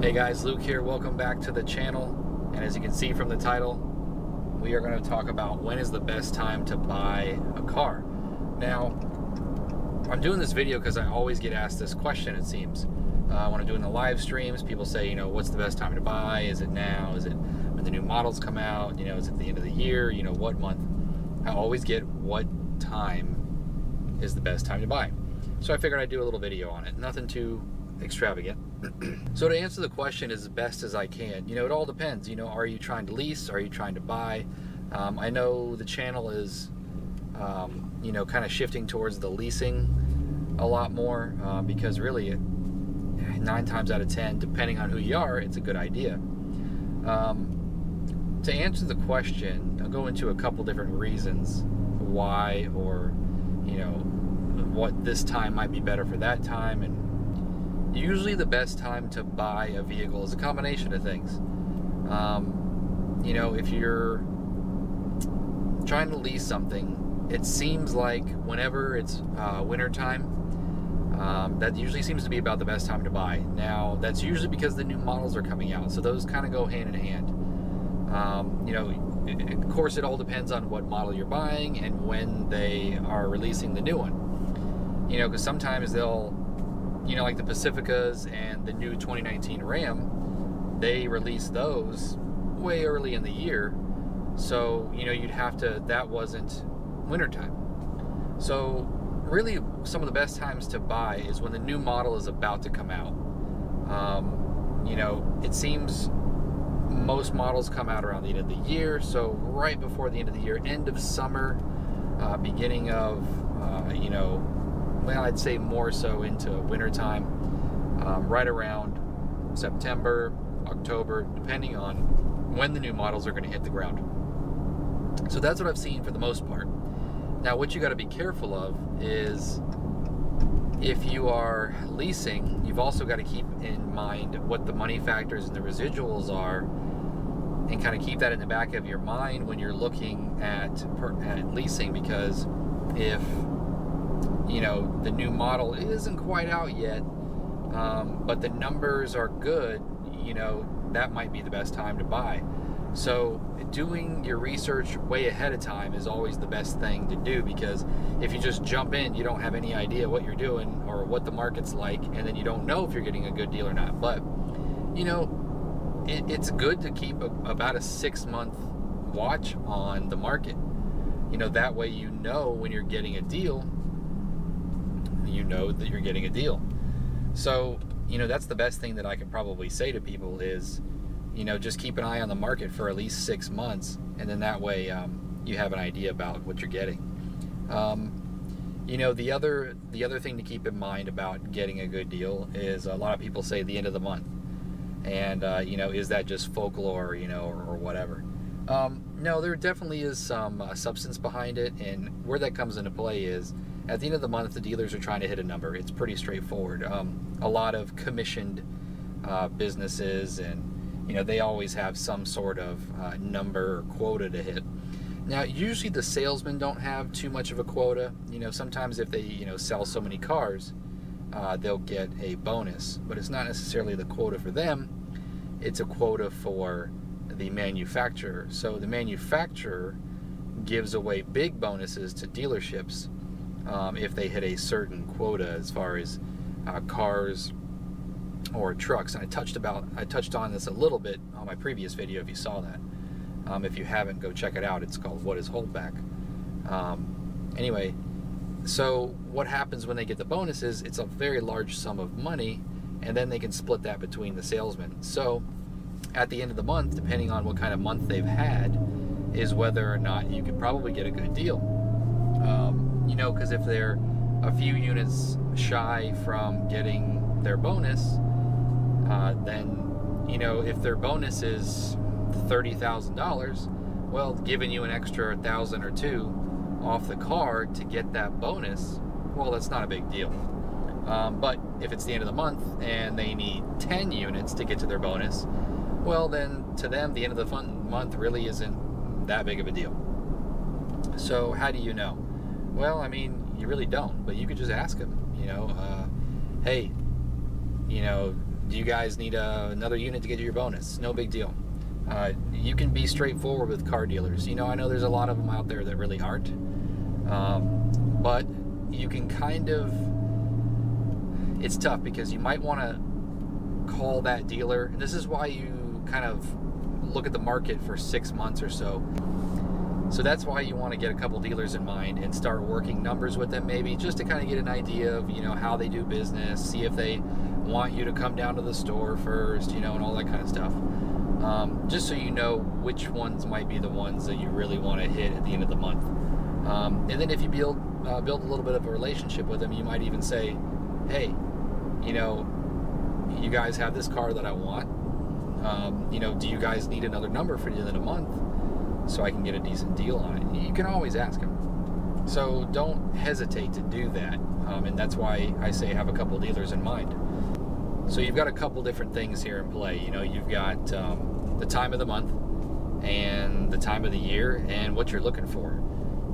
Hey guys, Luke here. Welcome back to the channel. And as you can see from the title, we are going to talk about when is the best time to buy a car. Now, I'm doing this video because I always get asked this question, it seems. When I'm doing the live streams, people say, what's the best time to buy? Is it now? Is it when the new models come out? Is it the end of the year? What month? I always get what time is the best time to buy. So I figured I'd do a little video on it. Nothing too extravagant. So to answer the question as best as I can, it all depends. Are you trying to lease? Are you trying to buy? I know the channel is, kind of shifting towards the leasing a lot more because really 9 times out of 10, depending on who you are, it's a good idea. To answer the question, I'll go into a couple different reasons why, or what this time might be better for that time. And usually the best time to buy a vehicle is a combination of things. If you're trying to lease something, it seems like whenever it's winter time, that usually seems to be about the best time to buy. Now, that's usually because the new models are coming out, so those kind of go hand in hand. Of course, it all depends on what model you're buying and when they are releasing the new one. Because sometimes they'll, like the Pacificas and the new 2019 Ram, they release those way early in the year. So, you'd have to, that wasn't wintertime. So, really, some of the best times to buy is when the new model is about to come out. It seems most models come out around the end of the year, so right before the end of the year, end of summer, beginning of, well, I'd say more so into wintertime, right around September, October, depending on when the new models are going to hit the ground. So that's what I've seen for the most part. Now, what you got to be careful of is if you are leasing, you've also got to keep in mind what the money factors and the residuals are, and kind of keep that in the back of your mind when you're looking at leasing, because if the new model isn't quite out yet, but the numbers are good, that might be the best time to buy. So doing your research way ahead of time is always the best thing to do, because if you just jump in, you don't have any idea what you're doing or what the market's like, and then you don't know if you're getting a good deal or not. But, it's good to keep about a 6-month watch on the market. That way when you're getting a deal, that you're getting a deal. So, that's the best thing that I can probably say to people is, just keep an eye on the market for at least 6 months, and then that way you have an idea about what you're getting. The other thing to keep in mind about getting a good deal is a lot of people say the end of the month, and is that just folklore, or whatever. No, there definitely is some substance behind it, and where that comes into play is at the end of the month, the dealers are trying to hit a number. It's pretty straightforward. A lot of commissioned businesses, and they always have some sort of number or quota to hit. Now, usually the salesmen don't have too much of a quota. Sometimes if they sell so many cars, they'll get a bonus, but it's not necessarily the quota for them. It's a quota for the manufacturer. So the manufacturer gives away big bonuses to dealerships if they hit a certain quota as far as cars or trucks. And I touched on this a little bit on my previous video if you saw that. If you haven't, go check it out. It's called What is Holdback? Anyway, so what happens when they get the bonuses? It's a very large sum of money, and then they can split that between the salesmen. So at the end of the month, depending on what kind of month they've had, is whether or not you could probably get a good deal. Because if they're a few units shy from getting their bonus, then, if their bonus is $30,000, well, giving you an extra $1,000 or $2,000 off the car to get that bonus, well, that's not a big deal. But if it's the end of the month and they need 10 units to get to their bonus, well, then to them, the end of the month really isn't that big of a deal. So how do you know? Well, I mean, you really don't, but you could just ask them, hey, do you guys need another unit to get your bonus? No big deal. You can be straightforward with car dealers. You know, I know there's a lot of them out there that really aren't, but you can kind of, it's tough because you might want to call that dealer, and this is why you kind of look at the market for 6 months or so. So that's why you want to get a couple dealers in mind and start working numbers with them, maybe just to kind of get an idea of, you know, how they do business, see if they want you to come down to the store first, you know, and all that kind of stuff. Just so you know which ones might be the ones that you really want to hit at the end of the month. And then if you build a little bit of a relationship with them, you might even say, hey, you know, you guys have this car that I want. You know, do you guys need another number for the end of the month so I can get a decent deal on it? You can always ask them. So don't hesitate to do that. And that's why I say have a couple dealers in mind. So you've got a couple different things here in play. You know, you've got the time of the month and the time of the year and what you're looking for.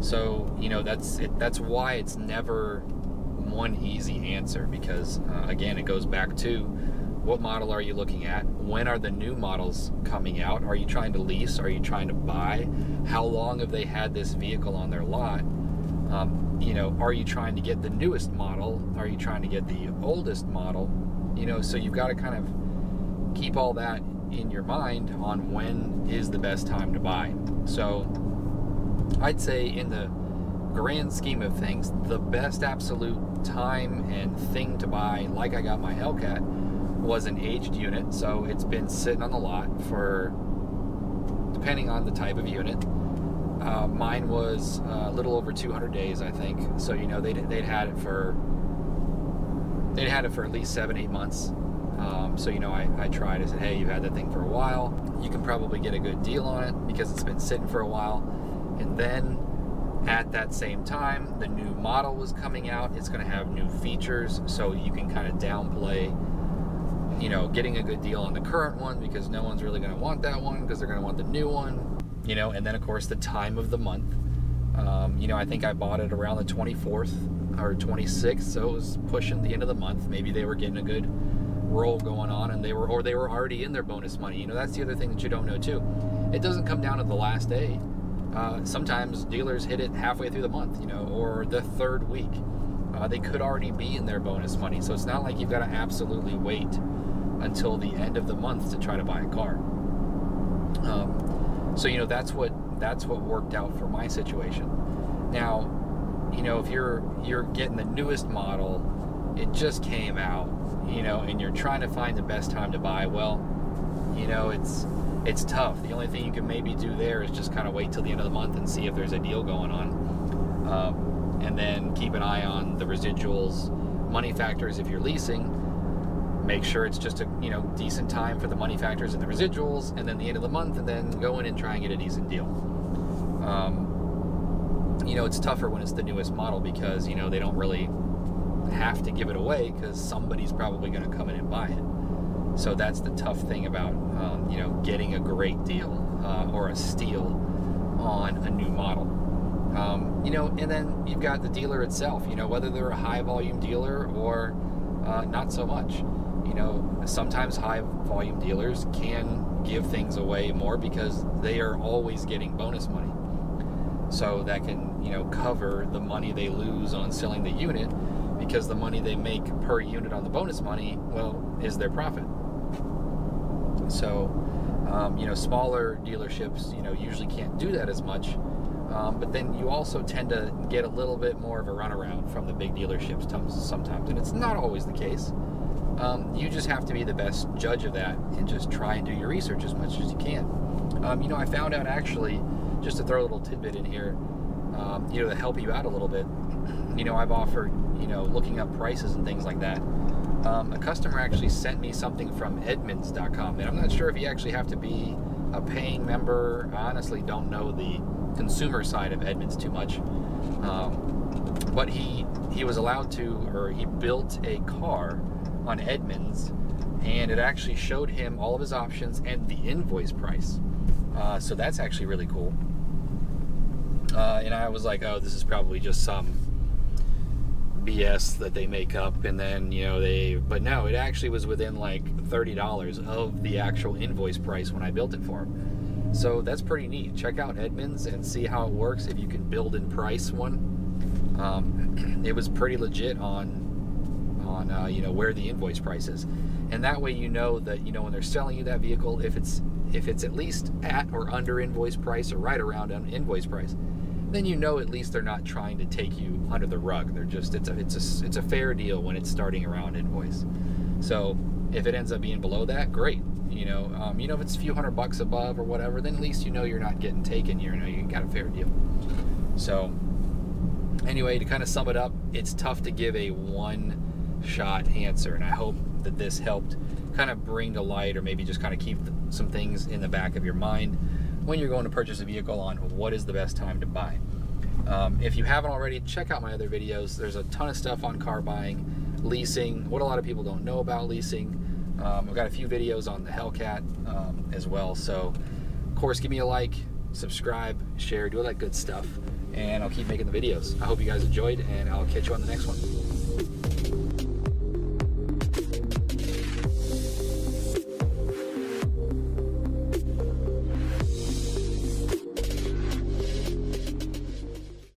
So, you know, that's why it's never one easy answer, because again, it goes back to what model are you looking at? When are the new models coming out? Are you trying to lease? Are you trying to buy? How long have they had this vehicle on their lot? You know, are you trying to get the newest model? Are you trying to get the oldest model? You know, so you've got to kind of keep all that in your mind on when is the best time to buy. So I'd say in the grand scheme of things, the best absolute time and thing to buy, like I got my Hellcat, was an aged unit. So it's been sitting on the lot for, depending on the type of unit, mine was a little over 200 days, I think. So, you know, they'd had it for at least 7-8 months. So, you know, I tried. I said, hey, you've had that thing for a while. You can probably get a good deal on it because it's been sitting for a while. And then at that same time, the new model was coming out. It's going to have new features, so you can kind of downplay, you know, getting a good deal on the current one, because no one's really going to want that one because they're going to want the new one, you know. And then, of course, the time of the month. You know, I think I bought it around the 24th or 26th, so it was pushing the end of the month. Maybe they were getting a good roll going on, and they were already in their bonus money. You know, that's the other thing that you don't know too. It doesn't come down to the last day. Sometimes dealers hit it halfway through the month, you know, or the third week. They could already be in their bonus money, so it's not like you've got to absolutely wait until the end of the month to try to buy a car. So, you know, that's what worked out for my situation. Now, you know, if you're getting the newest model, it just came out, you know, and you're trying to find the best time to buy, well, you know, it's tough. The only thing you can maybe do there is just kind of wait till the end of the month and see if there's a deal going on. And then keep an eye on the residuals, money factors if you're leasing. Make sure it's just a, you know, decent time for the money factors and the residuals, and then the end of the month, and then go in and try and get a decent deal. You know, it's tougher when it's the newest model because, you know, they don't really have to give it away because somebody's probably going to come in and buy it. So that's the tough thing about, you know, getting a great deal or a steal on a new model. You know, and then you've got the dealer itself, you know, whether they're a high volume dealer or not so much. You know, sometimes high volume dealers can give things away more because they are always getting bonus money. So that can, you know, cover the money they lose on selling the unit, because the money they make per unit on the bonus money, well, is their profit. So, you know, smaller dealerships, you know, usually can't do that as much. But then you also tend to get a little bit more of a runaround from the big dealerships sometimes, and it's not always the case. You just have to be the best judge of that and just try and do your research as much as you can. You know, I found out actually, just to throw a little tidbit in here, you know, to help you out a little bit, you know, I've offered, you know, looking up prices and things like that. A customer actually sent me something from Edmunds.com, and I'm not sure if you actually have to be a paying member. I honestly don't know the consumer side of Edmunds too much, but he was allowed to, or he built a car on Edmunds, and it actually showed him all of his options and the invoice price. So that's actually really cool. And I was like, oh, this is probably just some BS that they make up, and then but no, it actually was within like $30 of the actual invoice price when I built it for them. So that's pretty neat. Check out Edmunds and see how it works if you can build and price one. It was pretty legit on where the invoice price is, and that way that when they're selling you that vehicle, if it's at least at or under invoice price or right around invoice price, then at least they're not trying to take you under the rug. They're just it's a fair deal when it's starting around invoice. So if it ends up being below that, great. If it's a few $100 above or whatever, then at least you're not getting taken. You got a fair deal. So anyway, to kind of sum it up, it's tough to give a one-shot answer, and I hope that this helped kind of bring to light, or maybe just kind of keep some things in the back of your mind when you're going to purchase a vehicle on what is the best time to buy. If you haven't already, check out my other videos. There's a ton of stuff on car buying, leasing, what a lot of people don't know about leasing. I've got a few videos on the Hellcat as well. So, of course, give me a like, subscribe, share, do all that good stuff, and I'll keep making the videos. I hope you guys enjoyed, and I'll catch you on the next one.